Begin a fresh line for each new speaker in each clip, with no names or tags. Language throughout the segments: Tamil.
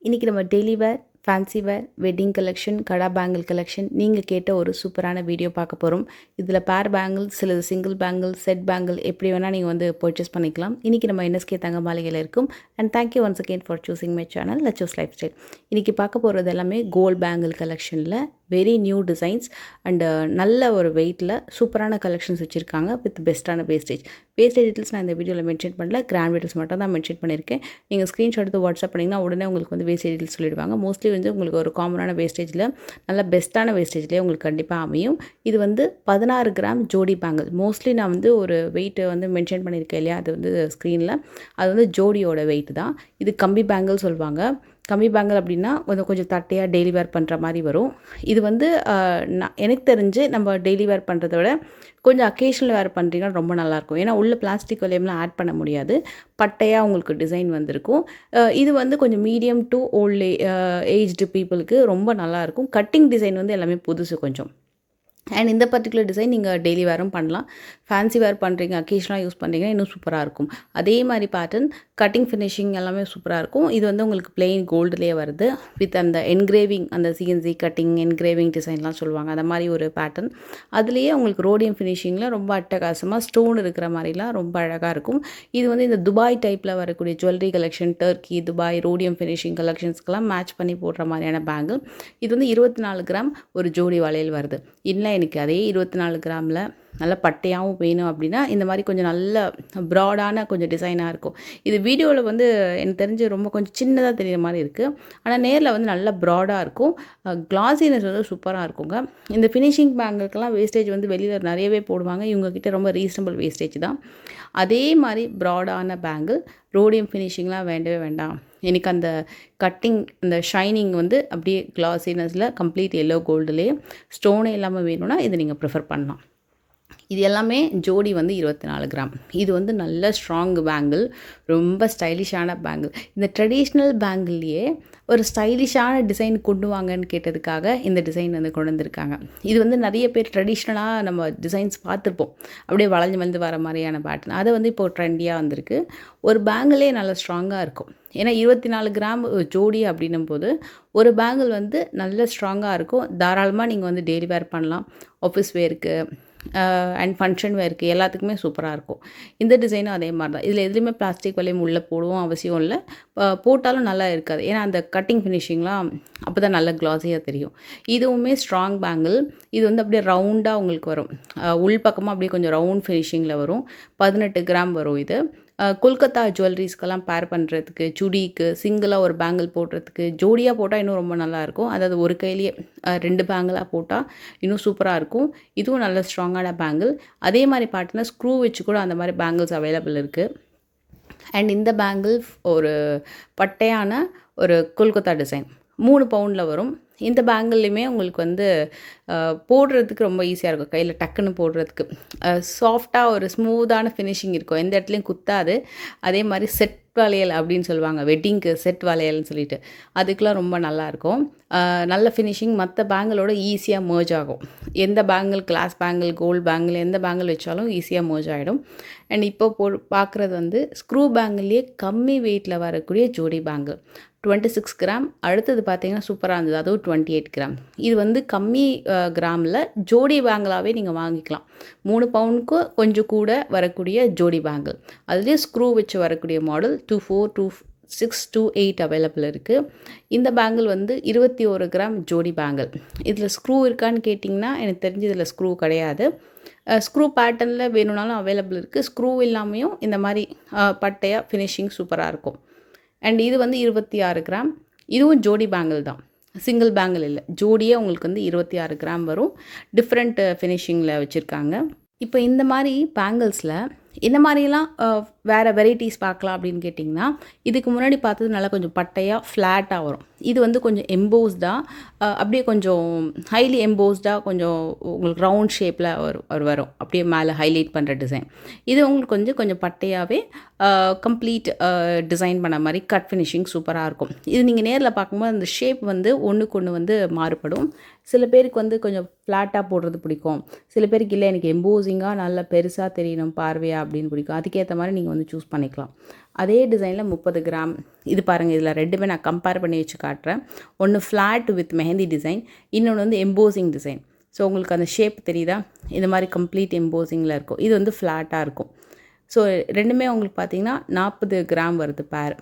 இன்றைக்கி நம்ம டெய்லி வேர், ஃபேன்சி வேர், வெட்டிங் கலெக்ஷன், கடா பேங்கிள் கலெக்ஷன் நீங்கள் கேட்ட ஒரு சூப்பரான வீடியோ பார்க்க போகிறோம். இதில் பேர் பேங்கிள், சிலது சிங்கிள் பேங்கிள், செட் பேங்கிள் எப்படி வேணால் நீங்கள் வந்து பர்ச்சேஸ் பண்ணிக்கலாம். இன்றைக்கி நம்ம என்எஸ்கே தங்க மாளிகையில் இருக்கும். And thank you once again for choosing my channel Lachu's lifestyle. இன்றைக்கி பார்க்க போகிறது எல்லாமே கோல்ட் பேங்கிள் கலெக்ஷனில் வெரி நியூ டிசைன்ஸ் அண்டு நல்ல ஒரு வெயிட்டில் சூப்பரான கலெக்ஷன்ஸ் வச்சுருக்காங்க வித் பெஸ்ட்டான வேஸ்டேஜ் டீட்டெயில்ஸ் நான் இந்த வீடியோவில் மென்ஷன் பண்ணல. கிராண்ட் டீட்டெயில்ஸ் மட்டும் தான் மென்ஷன் பண்ணியிருக்கேன். நீங்கள் ஸ்க்ரீன்ஷாட் எடுத்து வாட்ஸ்அப் பண்ணிங்கன்னா உடனே உங்களுக்கு வந்து வேஸ்டேஜ் டீட்டெயில்ஸ் சொல்லிடுவாங்க. மோஸ்ட்லி வந்து உங்களுக்கு ஒரு காமனான வேஸ்டேஜில் நல்ல பெஸ்ட்டான வேஸ்டேஜ்லேயே உங்களுக்கு கண்டிப்பாக அமையும். இது வந்து 16 கிராம் ஜோடி பேங்கிள். மோஸ்ட்லி நான் வந்து ஒரு வெயிட்டு வந்து மென்ஷன் பண்ணியிருக்கேன் இல்லையா, அது வந்து ஸ்க்ரீனில் அது வந்து ஜோடியோட வெயிட் தான். இது கம்பி பேங்கிள் சொல்லுவாங்க. கம்மி பேங்கிள் அப்படின்னா கொஞ்சம் தட்டையாக டெய்லி வேர் பண்ணுற மாதிரி வரும். இது வந்து எனக்கு தெரிஞ்சு நம்ம டெய்லி வேர் பண்ணுறத விட கொஞ்சம் அக்கேஷனல் வேர் பண்ணுறீங்கன்னா ரொம்ப நல்லாயிருக்கும். ஏன்னா உள்ள பிளாஸ்டிக் வளையம்லாம் ஆட் பண்ண முடியாது. பட்டையாக உங்களுக்கு டிசைன் வந்திருக்கும். இது வந்து கொஞ்சம் மீடியம் டு ஓல்டு ஏஜ்டு பீப்புளுக்கு ரொம்ப நல்லாயிருக்கும். கட்டிங் டிசைன் வந்து எல்லாமே புதுசு கொஞ்சம். அண்ட் இந்த பர்டிகுலர் டிசைன் நீங்கள் டெய்லி வேரும் பண்ணலாம். ஃபேன்சி வேர் பண்ணுறீங்க, அக்கேஷனாக யூஸ் பண்ணுறீங்கன்னா இன்னும் சூப்பராக இருக்கும். அதே மாதிரி பேட்டர்ன் கட்டிங் ஃபினிஷிங் எல்லாமே சூப்பராக இருக்கும். இது வந்து உங்களுக்கு பிளெயின் கோல்டுலேயே வருது வித் அந்த என்கிரேவிங், அந்த சிஎன்சி கட்டிங் என்கிரேவிங் டிசைன்லாம் சொல்லுவாங்க, அந்த மாதிரி ஒரு பேட்டர்ன். அதுலேயே உங்களுக்கு ரோடியம் ஃபினிஷிங்கில் ரொம்ப அட்டகாசமாக ஸ்டோன் இருக்கிற மாதிரிலாம் ரொம்ப அழகாக இருக்கும். இது வந்து இந்த துபாய் டைப்பில் வரக்கூடிய jewellery collection, Turkey, Dubai rhodium finishing கலெக்ஷன்ஸ்க்கெல்லாம் மேட்ச் பண்ணி போடுற மாதிரியான பேங்கிள். இது வந்து 24 கிராம் ஒரு ஜோடி வளையல் வருது. இல்லை எனக்கு அதே 24 கிராமில் நல்ல பட்டையாகவும் வேணும் அப்படின்னா இந்த மாதிரி கொஞ்சம் நல்ல ப்ராடான கொஞ்சம் டிசைனாக இருக்கும். இது வீடியோவில் வந்து எனக்கு தெரிஞ்சு ரொம்ப கொஞ்சம் சின்னதாக தெரிகிற மாதிரி இருக்குது. ஆனால் நேரில் வந்து நல்ல ப்ராடாக இருக்கும். கிளாஸினஸ் வந்து சூப்பராக இருக்குங்க. இந்த ஃபினிஷிங் பேங்குக்கெல்லாம் வேஸ்டேஜ் வந்து வெளியில் நிறையவே போடுவாங்க. இவங்கக்கிட்ட ரொம்ப ரீசனபிள் வேஸ்டேஜ் தான். அதே மாதிரி ப்ராடான பேங்கிள், ரோடியம் ஃபினிஷிங்லாம் வேண்டவே வேண்டாம், எனக்கு அந்த கட்டிங், அந்த ஷைனிங் வந்து அப்படியே கிளாஸினஸில் கம்ப்ளீட் எல்லோ கோல்டுலேயே ஸ்டோனே இல்லாமல் வேணும்னா இதை நீங்கள் ப்ரிஃபர் பண்ணலாம். இது எல்லாமே ஜோடி வந்து 24 கிராம். இது வந்து நல்ல ஸ்ட்ராங் பேங்கிள், ரொம்ப ஸ்டைலிஷான பேங்கிள். இந்த ட்ரெடிஷ்னல் பேங்கிள்லேயே ஒரு ஸ்டைலிஷான டிசைன் கொண்டு வாங்கன்னு கேட்டதுக்காக இந்த டிசைன் வந்து கொண்டு வந்திருக்காங்க. இது வந்து நிறைய பேர் ட்ரெடிஷ்னலாக நம்ம டிசைன்ஸ் பார்த்துருப்போம், அப்படியே வளைஞ்சு வர மாதிரியான பேட்டர்ன். அதை வந்து இப்போது ட்ரெண்டியாக வந்திருக்கு. ஒரு பேங்கிளே நல்லா ஸ்ட்ராங்காக இருக்கும். ஏன்னா 24 கிராம் ஜோடி அப்படின்னும் போது ஒரு பேங்கிள் வந்து நல்ல ஸ்ட்ராங்காக இருக்கும். தாராளமாக நீங்கள் வந்து டெய்லி வேர் பண்ணலாம், ஆஃபீஸ் வேருக்கு அண்ட் ஃபங்க்ஷன் வேருக்கு எல்லாத்துக்குமே சூப்பராக இருக்கும். இந்த டிசைனும் அதே மாதிரி தான். இதில் எதுலேயுமே பிளாஸ்டிக் வளையம் உள்ளே போடவும் அவசியம் இல்லை, போட்டாலும் நல்லா இருக்காது. ஏன்னா அந்த கட்டிங் ஃபினிஷிங்லாம் அப்போ தான் நல்ல கிளாஸியாக தெரியும். இதுவுமே ஸ்ட்ராங் பேங்கிள். இது வந்து அப்படியே ரவுண்டாக உங்களுக்கு வரும். உள் பக்கமாக அப்படியே கொஞ்சம் ரவுண்ட் ஃபினிஷிங்கில் வரும். 18 கிராம் வரும் இது. கொல்கத்தா ஜுவல்லரிஸ்க்கெல்லாம் பேர் பண்ணுறதுக்கு, சுடிக்கு சிங்கிளாக ஒரு பேங்கிள் போடுறதுக்கு, ஜோடியாக போட்டால் இன்னும் ரொம்ப நல்லாயிருக்கும். அதாவது ஒரு கையிலேயே 2 பேங்கிளாக போட்டால் இன்னும் சூப்பராக இருக்கும். இதுவும் நல்ல ஸ்ட்ராங்கான பேங்கிள். அதே மாதிரி பார்த்தீங்கன்னா ஸ்க்ரூ வச்சு கூட அந்த மாதிரி பேங்கிள்ஸ் அவைலபிள் இருக்குது. அண்ட் இந்த பேங்கிள் ஒரு பட்டையான ஒரு கொல்கத்தா டிசைன் 3 பவுண்டில் வரும். இந்த பேங்கிள்லையுமே உங்களுக்கு வந்து போடுறதுக்கு ரொம்ப ஈஸியாக இருக்கும். கையில் டக்குன்னு போடுறதுக்கு சாஃப்டாக ஒரு ஸ்மூத்தான ஃபினிஷிங் இருக்கும், எந்த இடத்துலையும் குத்தாது. அதே மாதிரி செட் வளையல் அப்படின்னு சொல்லுவாங்க, வெட்டிங்க்கு செட் வளையல்னு சொல்லிட்டு, அதுக்கெலாம் ரொம்ப நல்லாயிருக்கும். நல்ல ஃபினிஷிங் மற்ற பேங்கிளோட ஈஸியாக மர்ஜ் ஆகும். எந்த bangle, glass bangle, gold bangle, எந்த பேங்கிள் வச்சாலும் ஈஸியாக மர்ஜ் ஆகிடும். அண்ட் இப்போ பார்க்குறது வந்து ஸ்க்ரூ பேங்கிள்லேயே கம்மி வெயிட்டில் வரக்கூடிய ஜோடி பேங்கிள் 26 கிராம். அடுத்தது பார்த்தீங்கன்னா சூப்பராக இருந்தது, அதுவும் 28 கிராம். இது வந்து கம்மி கிராமில் ஜோடி பேங்கிளாகவே நீங்கள் வாங்கிக்கலாம். 3 பவுனுக்கு கொஞ்சம் கூட வரக்கூடிய ஜோடி பேங்கிள். அதுலேயே ஸ்க்ரூ வச்சு வரக்கூடிய மாடல் 24, 26, 28 அவைலபிள் இருக்குது. இந்த பேங்கிள் வந்து 21 கிராம் ஜோடி பேங்கிள். இதில் ஸ்க்ரூ இருக்கான்னு கேட்டிங்கன்னா எனக்கு தெரிஞ்சு இதில் ஸ்க்ரூ கிடையாது. ஸ்க்ரூ பேட்டர்னில் வேணும்னாலும் அவைலபிள் இருக்குது. ஸ்க்ரூ இல்லாமையும் இந்த மாதிரி பட்டையாக ஃபினிஷிங் சூப்பராக இருக்கும். அண்ட் இது வந்து 26 கிராம். இதுவும் ஜோடி பேங்கிள் தான், சிங்கிள் பேங்கிள் இல்லை. ஜோடியே உங்களுக்கு வந்து 26 கிராம் வரும். டிஃப்ரெண்ட் ஃபினிஷிங்கில் வச்சுருக்காங்க. இப்போ இந்த மாதிரி பேங்கிள்ஸில் இந்த மாதிரிலாம் வேறு வெரைட்டிஸ் பார்க்கலாம் அப்படின்னு கேட்டிங்கன்னா, இதுக்கு முன்னாடி பார்த்தது நல்லா கொஞ்சம் பட்டையாக ஃப்ளாட்டாக வரும். இது வந்து கொஞ்சம் எம்போஸ்டாக, அப்படியே கொஞ்சம் ஹைலி எம்போஸ்டாக, கொஞ்சம் உங்களுக்கு ரவுண்ட் ஷேப்பில் வரும், அப்படியே மேலே ஹைலைட் பண்ணுற டிசைன். இது உங்களுக்கு கொஞ்சம் பட்டையாகவே கம்ப்ளீட் டிசைன் பண்ண மாதிரி கட் ஃபினிஷிங் சூப்பராக இருக்கும். இது நீங்கள் நேரில் பார்க்கும்போது அந்த ஷேப் வந்து ஒன்றுக்கு ஒன்று வந்து மாறுபடும். சில பேருக்கு வந்து கொஞ்சம் ஃப்ளாட்டாக போடுறது பிடிக்கும், சில பேருக்கு இல்லை எனக்கு எம்போசிங்காக நல்லா பெருசாக தெரியணும் பார்வையாக அப்படின்னு பிடிக்கும். அதுக்கேற்ற மாதிரி நீங்கள் வந்து வந்து சூஸ் பண்ணிக்கலாம். அதே டிசைனில் 30 கிராம் இது பாருங்கள், இதில் ரெண்டுமே நான் கம்பேர் பண்ணி வச்சு காட்டுறேன். ஒன்று ஃப்ளாட் வித் மெஹந்தி டிசைன், இன்னொன்று வந்து எம்போசிங் டிசைன். ஸோ உங்களுக்கு அந்த ஷேப் தெரியுதா? இந்த மாதிரி கம்ப்ளீட் எம்போசிங்கில் இருக்கும். இது வந்து ஃப்ளாட்டாக இருக்கும். ஸோ ரெண்டுமே உங்களுக்கு பார்த்தீங்கன்னா 40 கிராம் வருது பேர்.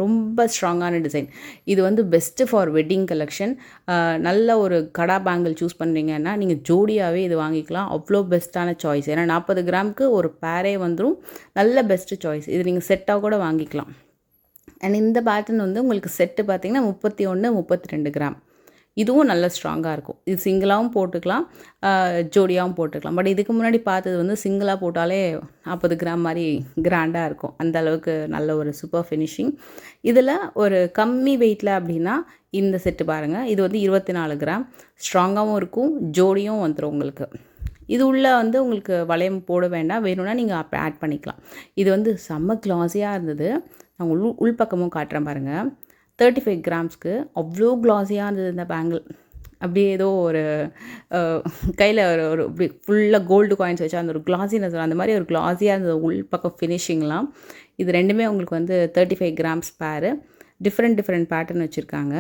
ரொம்ப ஸ்ட்ராங்கான டிசைன். இது வந்து பெஸ்ட்டு ஃபார் வெட்டிங் கலெக்ஷன். நல்ல ஒரு கடா பேங்கிள் சூஸ் பண்ணுறீங்கன்னா நீங்கள் ஜோடியாகவே இது வாங்கிக்கலாம். அவ்வளோ பெஸ்ட்டான சாய்ஸ். ஏன்னா 40 கிராமுக்கு ஒரு பேரே வந்துடும். நல்ல பெஸ்ட்டு சாய்ஸ். இது நீங்கள் செட்டாக கூட வாங்கிக்கலாம். அண்ட் இந்த பேட்டர்ன் வந்து உங்களுக்கு செட்டு பார்த்தீங்கன்னா 31, 32 கிராம். இதுவும் நல்ல ஸ்ட்ராங்காக இருக்கும். இது சிங்கிளாகவும் போட்டுக்கலாம், ஜோடியாகவும் போட்டுக்கலாம். பட் இதுக்கு முன்னாடி பார்த்தது வந்து சிங்கிளாக போட்டாலே 40 கிராம் மாதிரி கிராண்டாக இருக்கும். அந்த அளவுக்கு நல்ல ஒரு சூப்பர் ஃபினிஷிங். இதில் ஒரு கம்மி வெயிட்டில் அப்படின்னா இந்த செட்டு பாருங்கள். இது வந்து 24 கிராம். ஸ்ட்ராங்காகவும் இருக்கும், ஜோடியும் வந்துடும் உங்களுக்கு. இது உள்ள வந்து உங்களுக்கு வளையம் போட வேண்டாம், வேணும்னா நீங்கள் அப்போ ஆட் பண்ணிக்கலாம். இது வந்து செம்ம கிளாஸியாக இருந்தது. நான் உள்பக்கமும் காட்டுறேன் பாருங்கள். 35 கிராம்ஸ்க்கு அவ்வளோ கிளாஸியாக இருந்தது இந்த பேங்கிள். அப்படியே ஏதோ ஒரு கையில் ஒரு ஃபுல்லாக கோல்டு காயின்ஸ் வச்சா அந்த ஒரு கிளாஸினஸ், அந்த மாதிரி ஒரு கிளாஸியாக இருந்தது உள்பக்கம் ஃபினிஷிங்லாம். இது ரெண்டுமே உங்களுக்கு வந்து 35 கிராம்ஸ் பேரு. டிஃப்ரெண்ட் பேட்டர்ன் வச்சுருக்காங்க.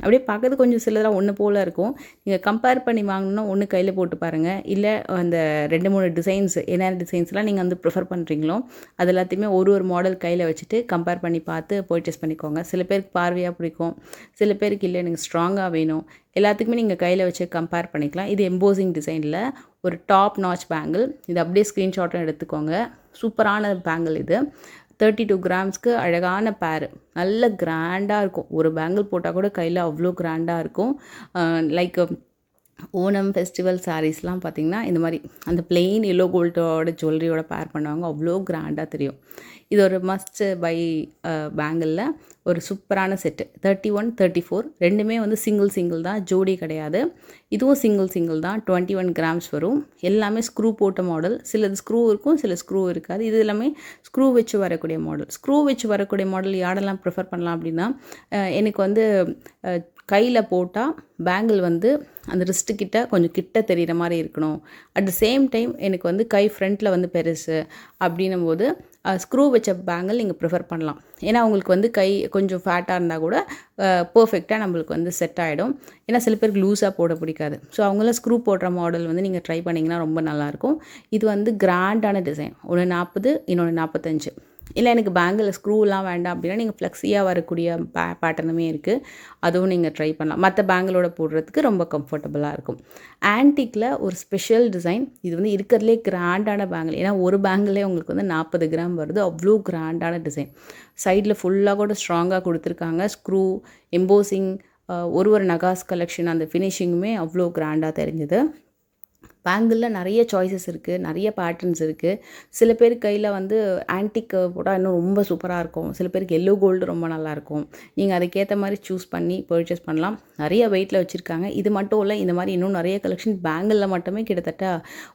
அப்படியே பார்க்கறது கொஞ்சம் சிலதெல்லாம் ஒன்று போல் இருக்கும். நீங்கள் கம்பேர் பண்ணி வாங்கணுன்னா ஒன்று கையில் போட்டு பாருங்கள். இல்லை அந்த 2-3 டிசைன்ஸ், என்னென்ன டிசைன்ஸ்லாம் நீங்கள் வந்து ப்ரிஃபர் பண்ணுறீங்களோ அது எல்லாத்தையுமே ஒரு மாடல் கையில் வச்சுட்டு கம்பேர் பண்ணி பார்த்து பர்ச்சேஸ் பண்ணிக்கோங்க. சில பேருக்கு பார்வையாக பிடிக்கும், சில பேருக்கு இல்லை எனக்கு ஸ்ட்ராங்காக வேணும். எல்லாத்துக்குமே நீங்கள் கையில் வச்சு கம்பேர் பண்ணிக்கலாம். இது எம்போசிங் டிசைனில் ஒரு டாப் நாச் பேங்கிள். இது அப்படியே ஸ்க்ரீன்ஷாட்டும் எடுத்துக்கோங்க. சூப்பரான பேங்கிள் இது. 32 கிராம்ஸ்க்கு அழகான பேரு. நல்ல கிராண்டாக இருக்கும். ஒரு பேங்கிள் போட்டால் கூட கையில் அவ்வளோ கிராண்டாக இருக்கும். லைக் ஓணம் ஃபெஸ்டிவல் சாரீஸ்லாம் பார்த்திங்கன்னா இந்த மாதிரி அந்த பிளெயின் எல்லோ கோல்டோட ஜுவல்லரியோட பேர் பண்ணுவாங்க. அவ்வளோ கிராண்டாக தெரியும். இது ஒரு மஸ்ட் பை பேங்கிளில் ஒரு சூப்பரான செட்டு. 31, 34 ரெண்டுமே வந்து சிங்கிள் தான், ஜோடி கிடையாது. இதுவும் சிங்கிள் தான். 21 கிராம்ஸ் வரும். எல்லாமே ஸ்க்ரூ போட்ட மாடல். சிலது ஸ்க்ரூ இருக்கும், சில ஸ்க்ரூ இருக்காது. இது எல்லாமே ஸ்க்ரூ வச்சு வரக்கூடிய மாடல். ஸ்க்ரூ வச்சு வரக்கூடிய மாடல் யாரெல்லாம் ப்ரிஃபர் பண்ணலாம் அப்படின்னா, எனக்கு வந்து கையில் போட்டால் பேங்கிள் வந்து அந்த ரிஸ்ட்டுக்கிட்ட கொஞ்சம் கிட்ட தெரிகிற மாதிரி இருக்கணும். அட் த சேம் டைம் எனக்கு வந்து கை ஃப்ரண்ட்டில் வந்து பெருசு அப்படின்னும் போது ஸ்க்ரூ வச்ச பேங்கிள் நீங்கள் ப்ரிஃபர் பண்ணலாம். ஏன்னா உங்களுக்கு வந்து கை கொஞ்சம் ஃபேட்டாக இருந்தால் கூட பர்ஃபெக்டாக நம்மளுக்கு வந்து செட் ஆகிடும். ஏன்னா சில பேருக்கு லூஸாக போட பிடிக்காது. ஸோ அவங்களாம் ஸ்க்ரூ போடுற மாடல் வந்து நீங்கள் ட்ரை பண்ணிங்கன்னா ரொம்ப நல்லாயிருக்கும். இது வந்து கிராண்டான டிசைன். ஒன்று 40, இன்னொன்று 45. இல்லை எனக்கு பேங்கில் ஸ்க்ரூலாம் வேண்டாம் அப்படின்னா நீங்கள் ஃப்ளெக்ஸியாக வரக்கூடிய பேட்டர்னுமே இருக்குது. அதுவும் நீங்கள் ட்ரை பண்ணலாம். மற்ற பேங்கிளோட போடுறதுக்கு ரொம்ப கம்ஃபர்டபுளாக இருக்கும். ஆன்டிக்கில் ஒரு ஸ்பெஷல் டிசைன். இது வந்து இருக்கிறதுலே கிராண்டான பேங்கிள். ஏன்னா ஒரு பேங்கிளே உங்களுக்கு வந்து 40 கிராம் வருது. அவ்வளோ கிராண்டான டிசைன். சைடில் ஃபுல்லாக கூட ஸ்ட்ராங்காக கொடுத்துருக்காங்க. ஸ்க்ரூ, எம்போசிங், ஒரு நகாஸ் கலெக்ஷன், அந்த ஃபினிஷிங்குமே அவ்வளோ கிராண்டாக தெரிஞ்சுது. பேங்கிளில் நிறைய சாய்ஸஸ் இருக்குது, நிறைய பேட்டர்ன்ஸ் இருக்குது. சில பேர் கையில் வந்து ஆன்டிக் போட்டால் இன்னும் ரொம்ப சூப்பராக இருக்கும். சில பேருக்கு எல்லோ கோல்டு ரொம்ப நல்லாயிருக்கும். நீங்கள் அதுக்கேற்ற மாதிரி சூஸ் பண்ணி பர்ச்சேஸ் பண்ணலாம். நிறைய வெயிட்டில் வச்சுருக்காங்க. இது மட்டும் இல்லை, இந்த மாதிரி இன்னும் நிறைய கலெக்ஷன் பேங்கிளில் மட்டுமே கிட்டத்தட்ட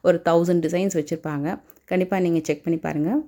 ஒரு 1000 டிசைன்ஸ் வச்சுருப்பாங்க. கண்டிப்பாக நீங்கள் செக் பண்ணி பாருங்கள்.